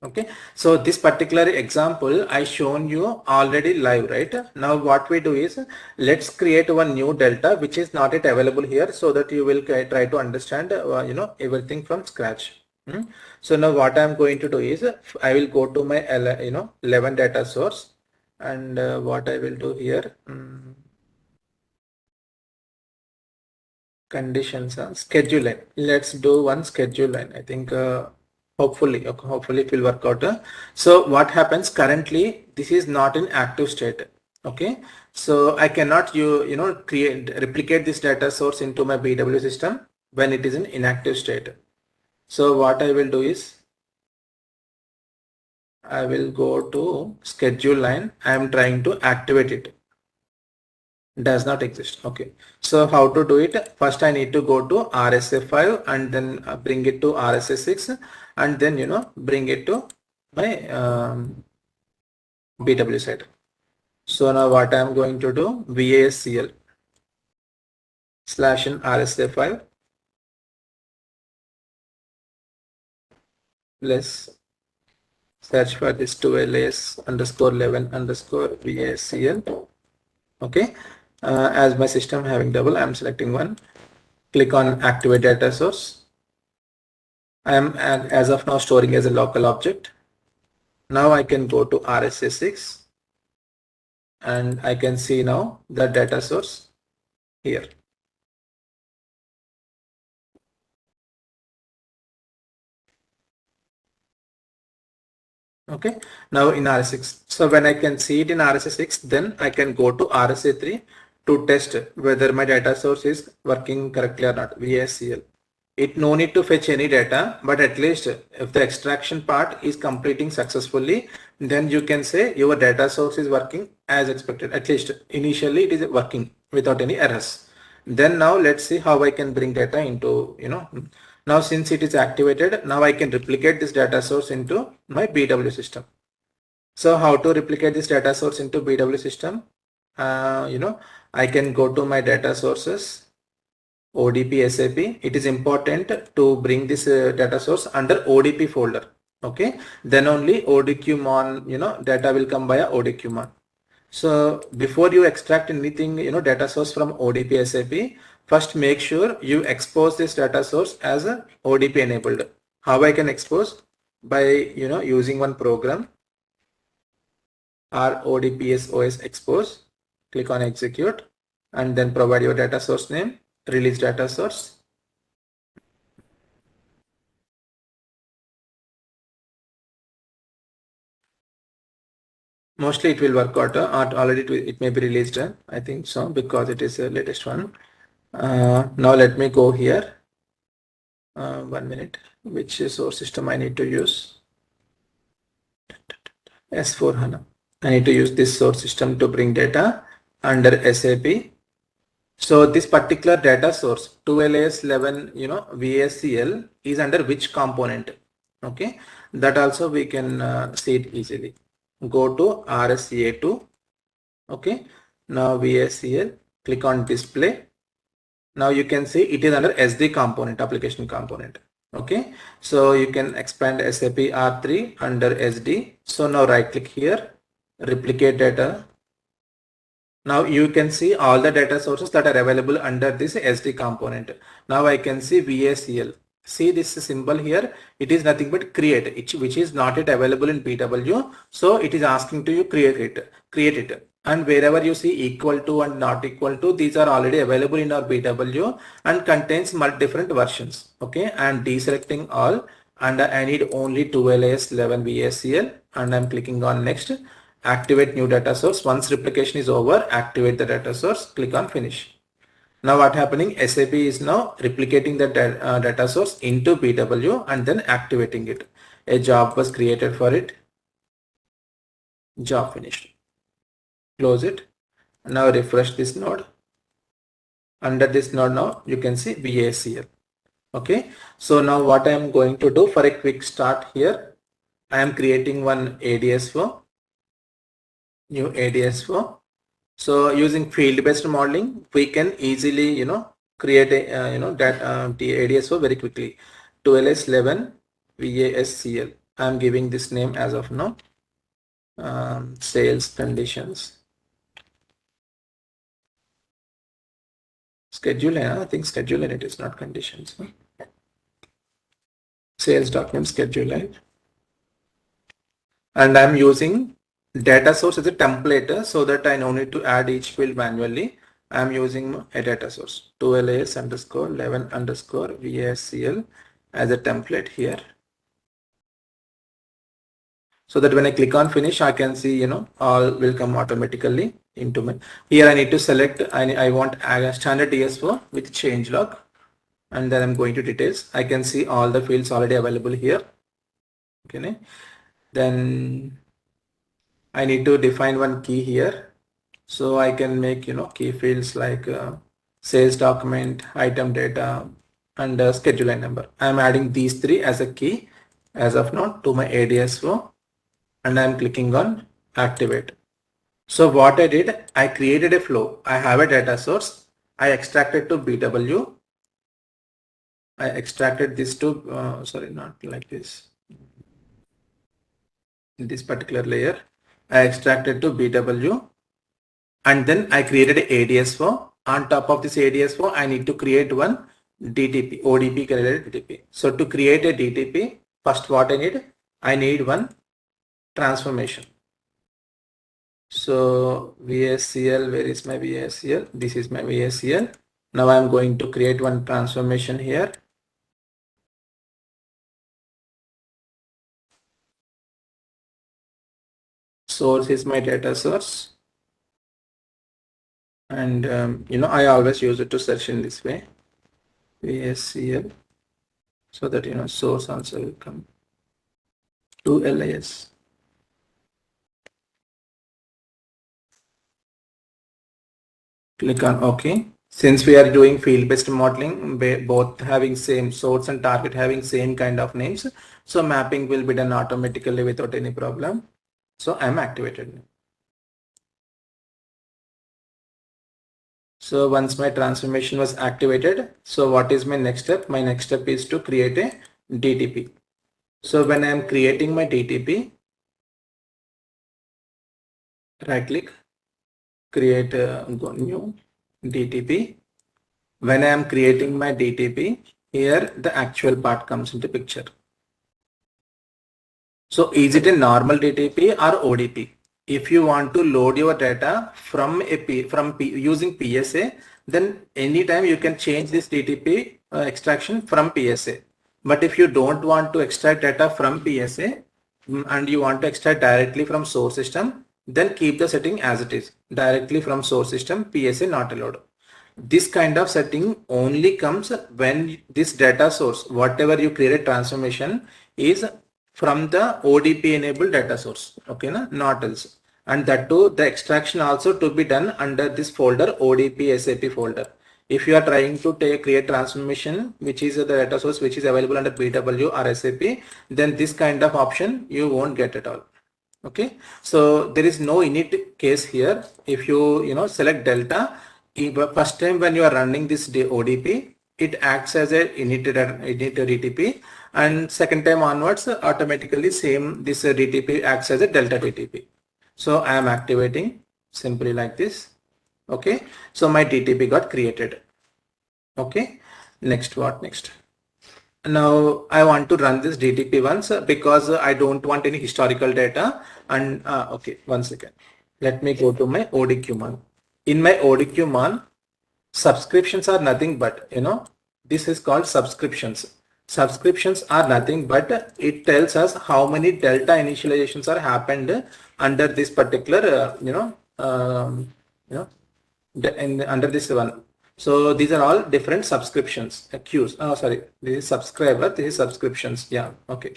Okay, so this particular example I shown you already live, right? Now what we do is, let's create one new delta which is not yet available here, so that you will try to understand everything from scratch. So now what I'm going to do is, I will go to my 11 data source, and what I will do here, conditions, schedule line. Let's do one schedule line. I think hopefully it will work out. So what happens currently, this is not in active state. Okay, so I cannot replicate this data source into my BW system when it is in inactive state. So what I will do is, I will go to schedule line. I am trying to activate it. Does not exist. Okay, so how to do it? First I need to go to RSA5 and then bring it to RSA6, and then bring it to my BW side. So now what I am going to do, VASCL / in RSA5 plus search for this 2LAS_11_VASCL. Okay, as my system having double, I am selecting one. Click on activate data source. I am as of now storing as a local object. Now I can go to RSA6 and I can see now the data source here. Okay, now in RSA6. So when I can see it in RSA6, then I can go to RSA3 to test whether my data source is working correctly or not. VASCL. It no need to fetch any data, but at least if the extraction part is completing successfully, then you can say your data source is working as expected. At least initially it is working without any errors. Then now let's see how I can bring data into, now since it is activated, now I can replicate this data source into my BW system. So how to replicate this data source into BW system? I can go to my data sources, ODP SAP. It is important to bring this data source under ODP folder. Okay, then only ODQmon, data will come via ODQmon. So before you extract anything, data source from ODP SAP, first make sure you expose this data source as a ODP enabled. How I can expose? By using one program, RODPS expose. Click on execute and then provide your data source name, release data source. Mostly it will work out. Already it may be released. I think so, because it is the latest one. Now let me go here. 1 minute. Which source system I need to use? S4HANA. I need to use this source system to bring data under SAP. So this particular data source 2LAS11 VASCL is under which component? Okay, that also we can see it easily. Go to RSA2. Okay, now VASCL, click on display. Now you can see it is under SD component, application component. Okay, so you can expand SAP R3 under SD. So now right click here, replicate data. Now you can see all the data sources that are available under this SD component. Now I can see VACL. See this symbol here, it is nothing but create, which is not yet available in BW. So it is asking to you create it. And wherever you see equal to and not equal to, these are already available in our BW and contains different versions. Okay, I am deselecting all and I need only 2LAS11 VACL and I'm clicking on next. Activate new data source. Once replication is over, activate the data source, click on finish. Now what happening? SAP is now replicating the data source into BW and then activating it. A job was created for it. Job finished. Close it. Now refresh this node. Under this node now you can see VACL. Okay. So now what I am going to do for a quick start here, I am creating one ADS4. New ADS4. So using field-based modeling, we can easily, create a, the ADS4 very quickly. 2LS11 VASCL. I'm giving this name as of now, sales conditions. Schedule, I think schedule line, it is not conditions. Huh? Sales document schedule line. And I'm using data source as a template so that I no need to add each field manually. I'm using a data source 2LAS underscore 11 underscore VASCL as a template here. So that when I click on finish, I can see, all will come automatically into me. Here I need to select, I want a standard DSO with change log, and then I'm going to details. I can see all the fields already available here. Okay. Then I need to define one key here. So I can make, key fields like sales document, item data, and schedule line number. I'm adding these three as a key as of now to my ADSO, and I'm clicking on activate. So what I did, I created a flow. I have a data source. I extracted to BW. I extracted this to, sorry, not like this. In this particular layer, I extracted to BW, and then I created a ADSO. On top of this ADSO, I need to create one DTP, ODP created DTP. So to create a DTP, first what I need one transformation. So VASCL, where is my VASCL? This is my VASCL. Now I'm going to create one transformation here. Source is my data source. And I always use it to search in this way, VASCL, so that source also will come to LIS. Click on OK. Since we are doing field-based modeling, both having same source and target having same kind of names, so mapping will be done automatically without any problem. So I'm activated. So once my transformation was activated, so what is my next step? My next step is to create a DTP. So when I am creating my DTP, right click, create a new DTP. When I am creating my DTP, here the actual part comes into picture. So is it a normal DTP or ODP? If you want to load your data from using PSA, then anytime you can change this DTP extraction from PSA. But if you don't want to extract data from PSA and you want to extract directly from source system, then keep the setting as it is. Directly from source system, PSA not allowed. This kind of setting only comes when this data source, whatever you create a transformation, is from the ODP enabled data source. Okay, not else. And that too, the extraction also to be done under this folder, ODP SAP folder. If you are trying to create transformation, which is the data source which is available under BW or SAP, then this kind of option you won't get at all. Okay, so there is no init case here. If you select delta, first time when you are running this ODP, it acts as a init DTP, and second time onwards automatically same this DTP acts as a delta DTP. So I am activating simply like this. Okay, so my DTP got created. Okay, next what next? Now I want to run this DTP once because I don't want any historical data. And okay, one second, let me go to my ODQman. In my ODQman, subscriptions are nothing but this is called subscriptions. Subscriptions are nothing but it tells us how many delta initializations are happened under this particular under this one. So these are all different subscriptions, queues. Oh, sorry, this is subscriber, this is subscriptions. Yeah, okay.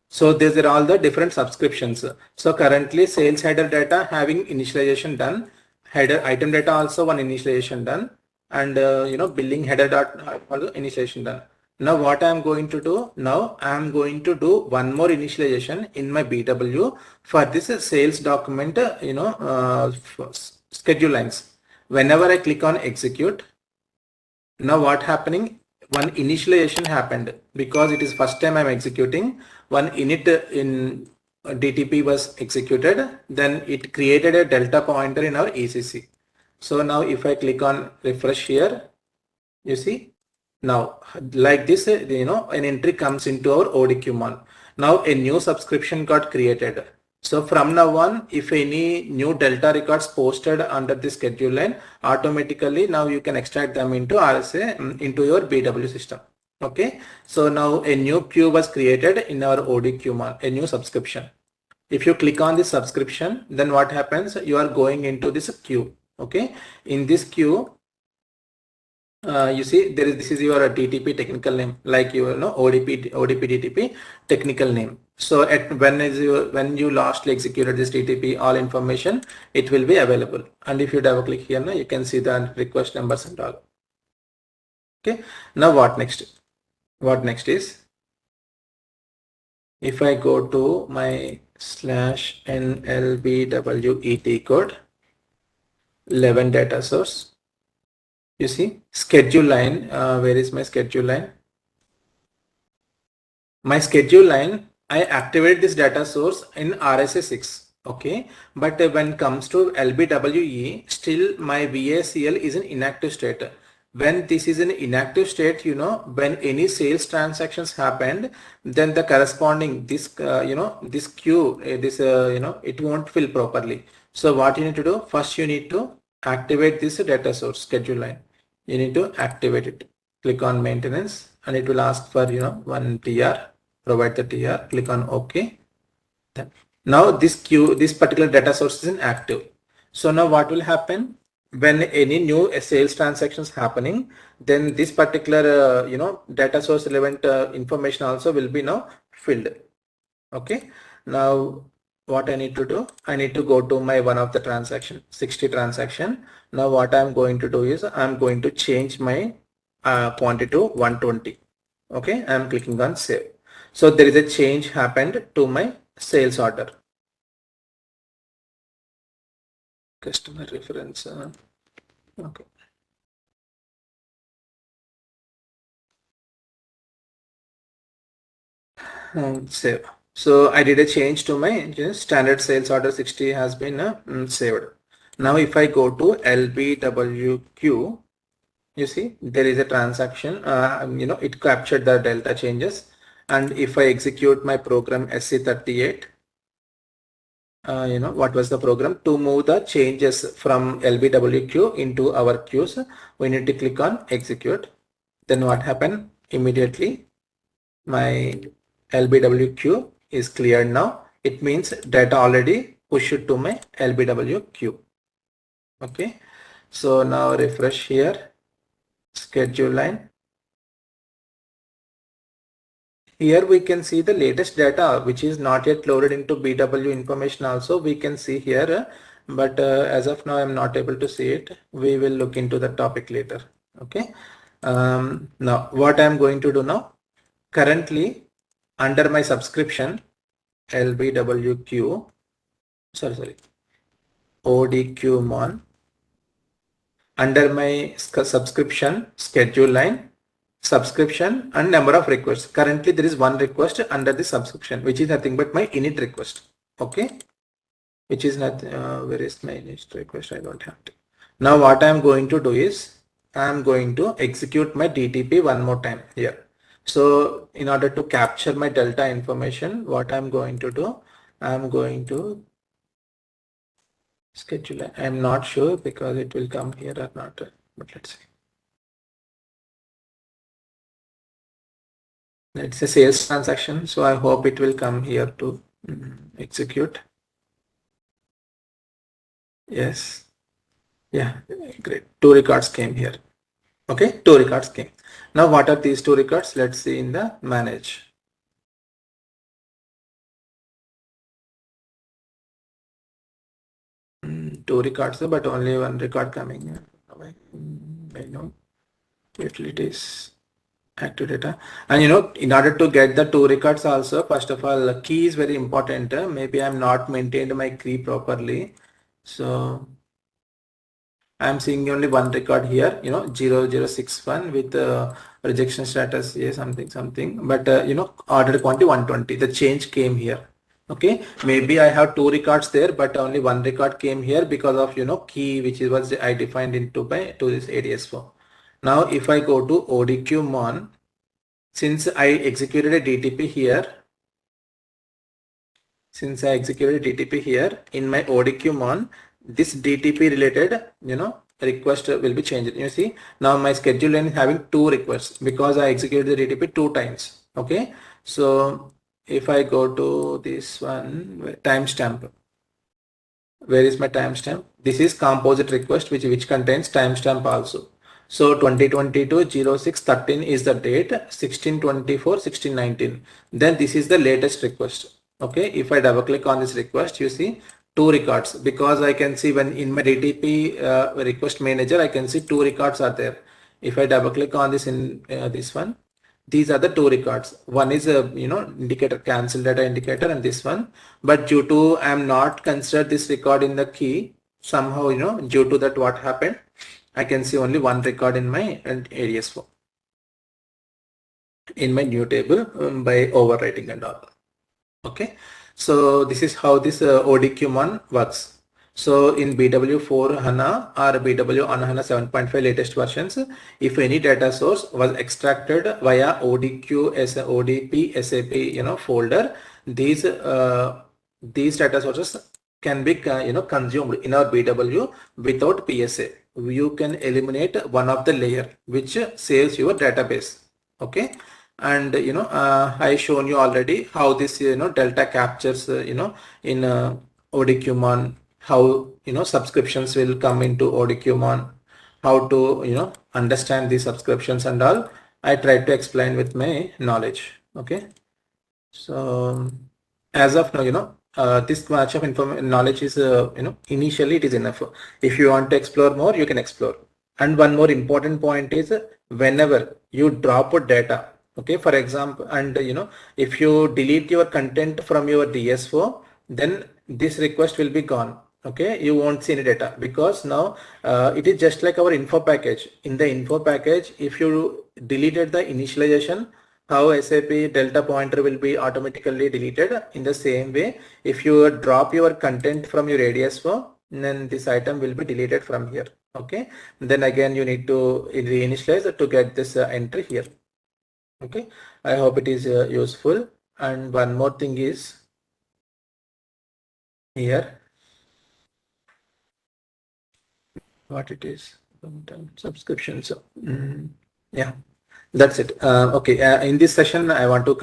So these are all the different subscriptions. So currently sales header data having initialization done, header item data also one initialization done, and billing header data also initialization done. Now what I am going to do, now I am going to do one more initialization in my BW for this sales document, schedule lines. Whenever I click on execute, now what happening, one initialization happened because it is first time I'm executing. One init in DTP was executed, then it created a delta pointer in our ECC. So now if I click on refresh here, you see now like this, an entry comes into our ODQ mon. Now a new subscription got created. So from now on, if any new delta records posted under the schedule line, automatically now you can extract them into RSA, into your BW system. Okay. So now a new queue was created in our ODQ mon, a new subscription. If you click on this subscription, then what happens? You are going into this queue. Okay. In this queue, you see this is your TTP technical name, like ODP DTP technical name. So when you lastly executed this TTP, all information it will be available. And if you double click here now, you can see the request numbers and all. Okay. Now what next? What next is, if I go to my /NLBWET code 11 data source, you see schedule line, where is my schedule line? My schedule line, I activate this data source in RSA 6. Okay, but when it comes to LBWE, still my VACL is in inactive state. When this is in inactive state, when any sales transactions happened, then the corresponding this this queue, it won't fill properly. So what you need to do, first you need to activate this data source schedule line. You need to activate it. Click on maintenance and it will ask for one TR. Provide the TR. Click on OK. Then now this particular data source is inactive. So now what will happen? When any new sales transactions happening, then this particular data source relevant information also will be now filled. Okay. Now what I need to do, I need to go to my one of the transaction, 60 transaction. Now what I'm going to do is I'm going to change my quantity to 120. Okay, I'm clicking on save. So there is a change happened to my sales order. Customer reference. Okay. Save. So I did a change to my standard sales order 60 has been saved. Now if I go to LBWQ, you see there is a transaction, it captured the delta changes. And if I execute my program SC38, what was the program? To move the changes from LBWQ into our queues, we need to click on execute. Then what happened? Immediately my LBWQ is cleared now. It means data already pushed to my LBWQ. Okay. So now refresh here, schedule line. Here we can see the latest data which is not yet loaded into BW information also we can see here, but as of now I'm not able to see it. We will look into the topic later. Okay. Now what I'm going to do now, currently under my subscription LBWQ, ODQ mon, under my subscription schedule line, subscription and number of requests. Currently there is one request under the subscription, which is nothing but my init request. Okay, which is not where is my init request? I don't have to. Now what I am going to do is I am going to execute my DTP one more time here. So in order to capture my delta information, what I'm going to do, I'm going to schedule it. I'm not sure because it will come here or not, but let's see. It's a sales transaction, so I hope it will come here to execute. Yes. Yeah, great. 2 records came here. Okay, 2 records came. Now what are these 2 records? Let's see in the manage. Two records, but only one record coming. I know utilities, active data, and in order to get the 2 records also, first of all, the key is very important. Maybe I'm not maintained my key properly, so I'm seeing only one record here, 0061 with rejection status here, something, but ordered quantity 120. The change came here. Okay, maybe I have two records there, but only one record came here because of key which was I defined into to this ADS4. Now if I go to ODQ mon, since I executed a DTP here, in my ODQ mon, this DTP related request will be changed. You see, now my schedule line is having two requests because I executed the DTP two times. Okay, so if I go to this one, timestamp, where is my timestamp? This is composite request which contains timestamp also. So 2022-06-13 is the date, 16/24/16/19. Then this is the latest request. Okay, if I double click on this request, you see two records, because I can see when in my DTP request manager, I can see two records are there. If I double click on this in this one, these are the two records. One is a indicator, cancel data indicator, and this one. But due to I am not considered this record in the key, somehow due to that what happened, I can see only one record in my ADS4 in my new table by overwriting and all. Okay, so this is how this ODQ1 works. So in BW4 HANA or BW on HANA 7.5 latest versions, if any data source was extracted via ODQ as a ODP SAP folder, these data sources can be consumed in our BW without PSA. You can eliminate one of the layer which saves your database. Okay, and I shown you already how this delta captures in ODQmon, how subscriptions will come into ODQmon, how to understand these subscriptions and all. I tried to explain with my knowledge. Okay, so as of now this much of knowledge is initially it is enough. If you want to explore more, you can explore. And one more important point is, whenever you drop a data, okay, for example, and if you delete your content from your DS4, then this request will be gone. Okay, you won't see any data, because now it is just like our info package. In the info package, if you deleted the initialization, how SAP delta pointer will be automatically deleted. In the same way, if you drop your content from your ADS4, then this item will be deleted from here. Okay, then again you need to reinitialize to get this entry here. Okay, I hope it is useful. And one more thing is here, what it is, subscriptions. Yeah, that's it. Okay, in this session I want to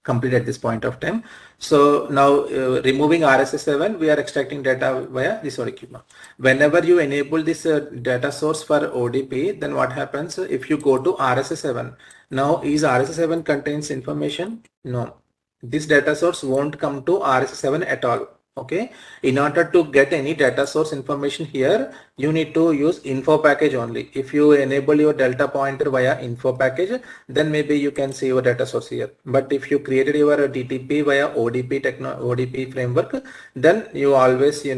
complete at this point of time. So now removing RSS7, we are extracting data via this ODQ. Whenever you enable this data source for ODP, then what happens if you go to RSS7? Now is RSS7 contains information? No, this data source won't come to RSS7 at all. Okay, in order to get any data source information here, you need to use info package only. If you enable your delta pointer via info package, then maybe you can see your data source here. But if you created your DTP via ODP framework, then you always see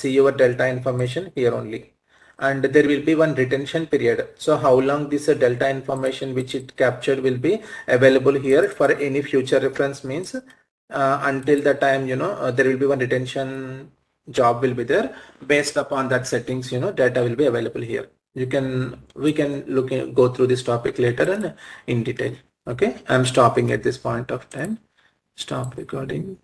your delta information here only. And there will be one retention period. So how long this delta information which it captured will be available here for any future reference means until the time there will be one retention job will be there. Based upon that settings, data will be available here. We can go through this topic later and in detail. Okay, I'm stopping at this point of time. Stop recording.